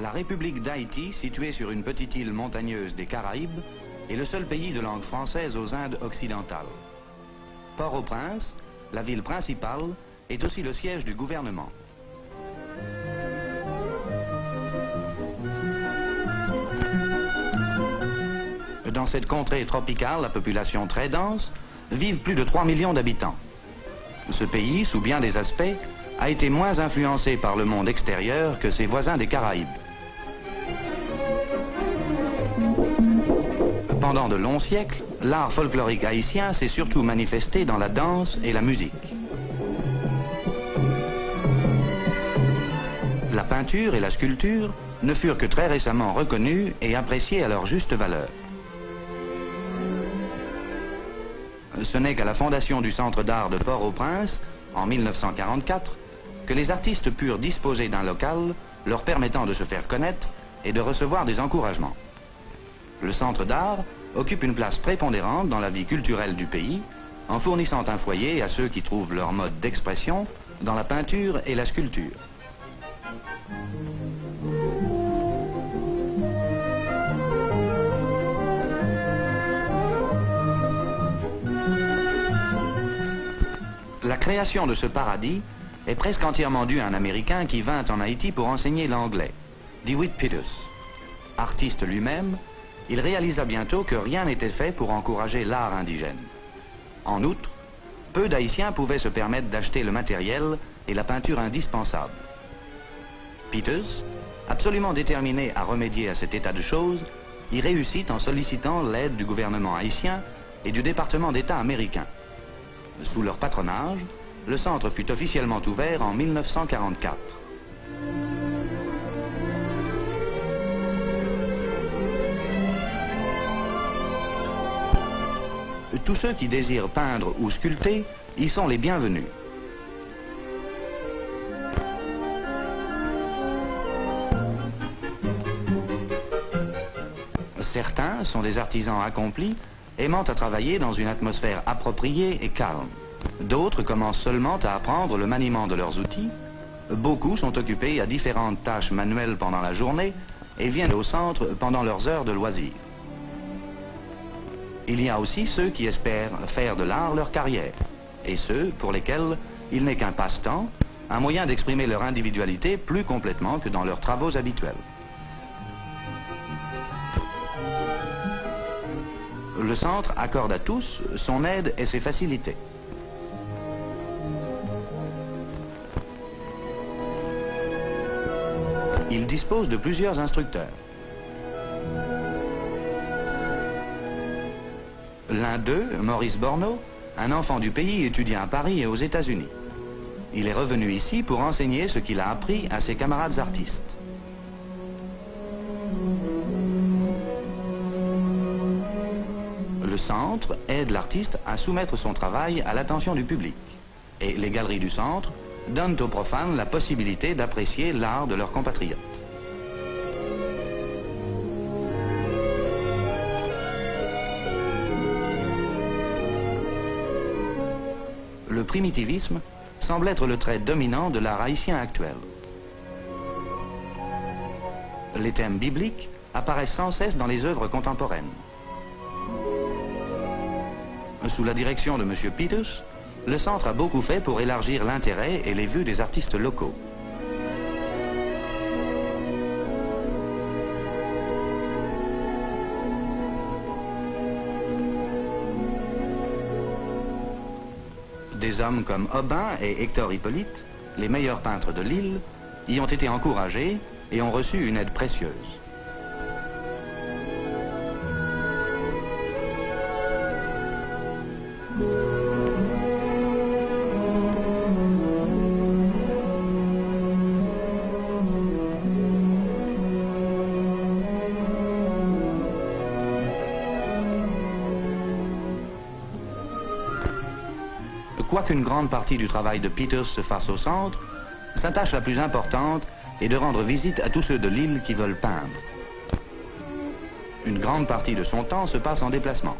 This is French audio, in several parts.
La République d'Haïti, située sur une petite île montagneuse des Caraïbes, est le seul pays de langue française aux Indes occidentales. Port-au-Prince, la ville principale, est aussi le siège du gouvernement. Dans cette contrée tropicale, à population très dense, vivent plus de 3 millions d'habitants. Ce pays, sous bien des aspects, a été moins influencé par le monde extérieur que ses voisins des Caraïbes. Pendant de longs siècles, l'art folklorique haïtien s'est surtout manifesté dans la danse et la musique. La peinture et la sculpture ne furent que très récemment reconnues et appréciées à leur juste valeur. Ce n'est qu'à la fondation du Centre d'art de Port-au-Prince, en 1944, que les artistes purent disposer d'un local leur permettant de se faire connaître et de recevoir des encouragements. Le Centre d'art occupe une place prépondérante dans la vie culturelle du pays, en fournissant un foyer à ceux qui trouvent leur mode d'expression dans la peinture et la sculpture. La création de ce paradis est presque entièrement due à un Américain qui vint en Haïti pour enseigner l'anglais, DeWitt Peters. Artiste lui-même, il réalisa bientôt que rien n'était fait pour encourager l'art indigène. En outre, peu d'Haïtiens pouvaient se permettre d'acheter le matériel et la peinture indispensables. Peters, absolument déterminé à remédier à cet état de choses, y réussit en sollicitant l'aide du gouvernement haïtien et du département d'État américain. Sous leur patronage, le centre fut officiellement ouvert en 1944. Tous ceux qui désirent peindre ou sculpter y sont les bienvenus. Certains sont des artisans accomplis, aimant à travailler dans une atmosphère appropriée et calme. D'autres commencent seulement à apprendre le maniement de leurs outils. Beaucoup sont occupés à différentes tâches manuelles pendant la journée et viennent au centre pendant leurs heures de loisirs. Il y a aussi ceux qui espèrent faire de l'art leur carrière, et ceux pour lesquels il n'est qu'un passe-temps, un moyen d'exprimer leur individualité plus complètement que dans leurs travaux habituels. Le centre accorde à tous son aide et ses facilités. Il dispose de plusieurs instructeurs. L'un d'eux, Maurice Borneau, un enfant du pays, étudie à Paris et aux États-Unis. Il est revenu ici pour enseigner ce qu'il a appris à ses camarades artistes. Le centre aide l'artiste à soumettre son travail à l'attention du public. Et les galeries du centre donnent aux profanes la possibilité d'apprécier l'art de leurs compatriotes. Le primitivisme semble être le trait dominant de l'art haïtien actuel. Les thèmes bibliques apparaissent sans cesse dans les œuvres contemporaines. Sous la direction de M. Peters, le centre a beaucoup fait pour élargir l'intérêt et les vues des artistes locaux. Des hommes comme Aubin et Hector Hippolyte, les meilleurs peintres de l'île, y ont été encouragés et ont reçu une aide précieuse. Quoiqu'une grande partie du travail de Peters se fasse au centre, sa tâche la plus importante est de rendre visite à tous ceux de l'île qui veulent peindre. Une grande partie de son temps se passe en déplacement.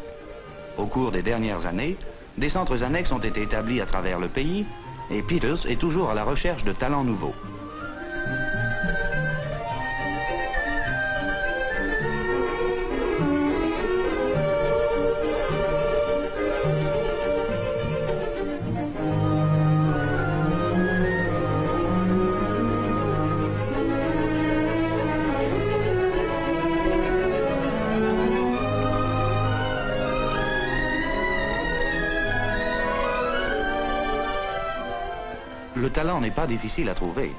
Au cours des dernières années, des centres annexes ont été établis à travers le pays et Peters est toujours à la recherche de talents nouveaux. Le talent n'est pas difficile à trouver.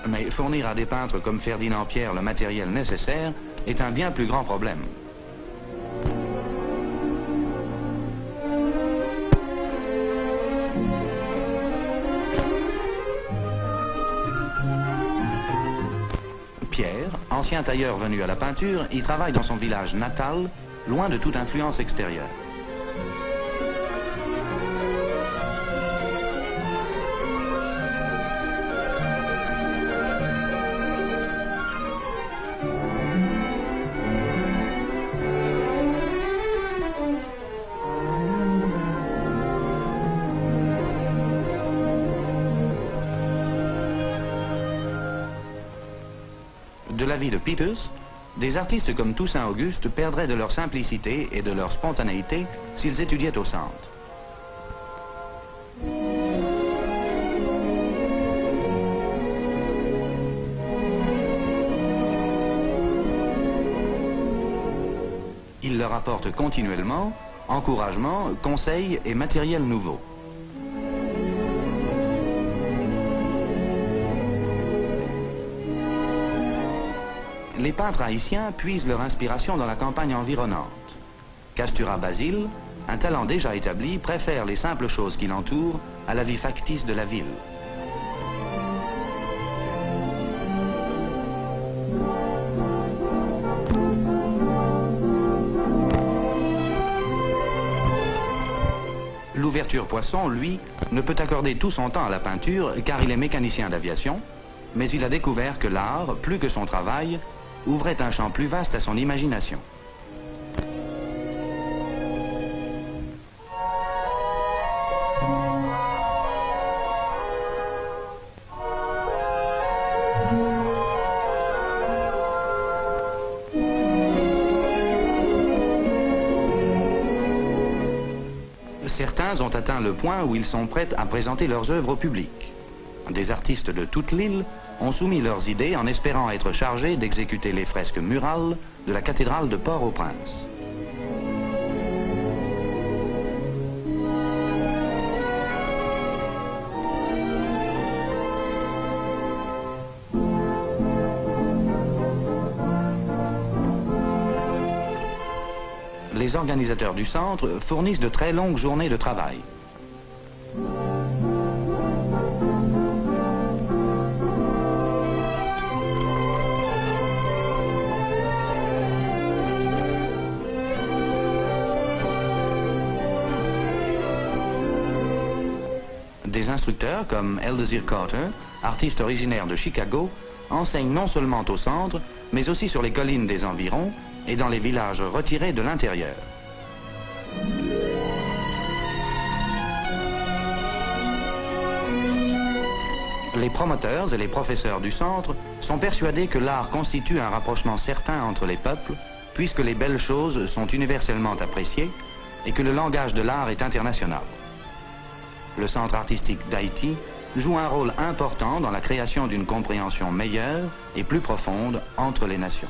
Mais fournir à des peintres comme Ferdinand Pierre le matériel nécessaire est un bien plus grand problème. Pierre, ancien tailleur venu à la peinture, y travaille dans son village natal, loin de toute influence extérieure. De l'avis de Peters, des artistes comme Toussaint Auguste perdraient de leur simplicité et de leur spontanéité s'ils étudiaient au centre. Il leur apporte continuellement encouragement, conseils et matériel nouveau. Les peintres haïtiens puisent leur inspiration dans la campagne environnante. Castura Basile, un talent déjà établi, préfère les simples choses qui l'entourent à la vie factice de la ville. L'ouverture Poisson, lui, ne peut accorder tout son temps à la peinture car il est mécanicien d'aviation, mais il a découvert que l'art, plus que son travail, ouvrait un champ plus vaste à son imagination. Certains ont atteint le point où ils sont prêts à présenter leurs œuvres au public. Des artistes de toute l'île ont soumis leurs idées en espérant être chargés d'exécuter les fresques murales de la cathédrale de Port-au-Prince. Les organisateurs du centre fournissent de très longues journées de travail. Des instructeurs comme Eldezir Carter, artiste originaire de Chicago, enseignent non seulement au centre, mais aussi sur les collines des environs et dans les villages retirés de l'intérieur. Les promoteurs et les professeurs du centre sont persuadés que l'art constitue un rapprochement certain entre les peuples, puisque les belles choses sont universellement appréciées et que le langage de l'art est international. Le centre artistique d'Haïti joue un rôle important dans la création d'une compréhension meilleure et plus profonde entre les nations.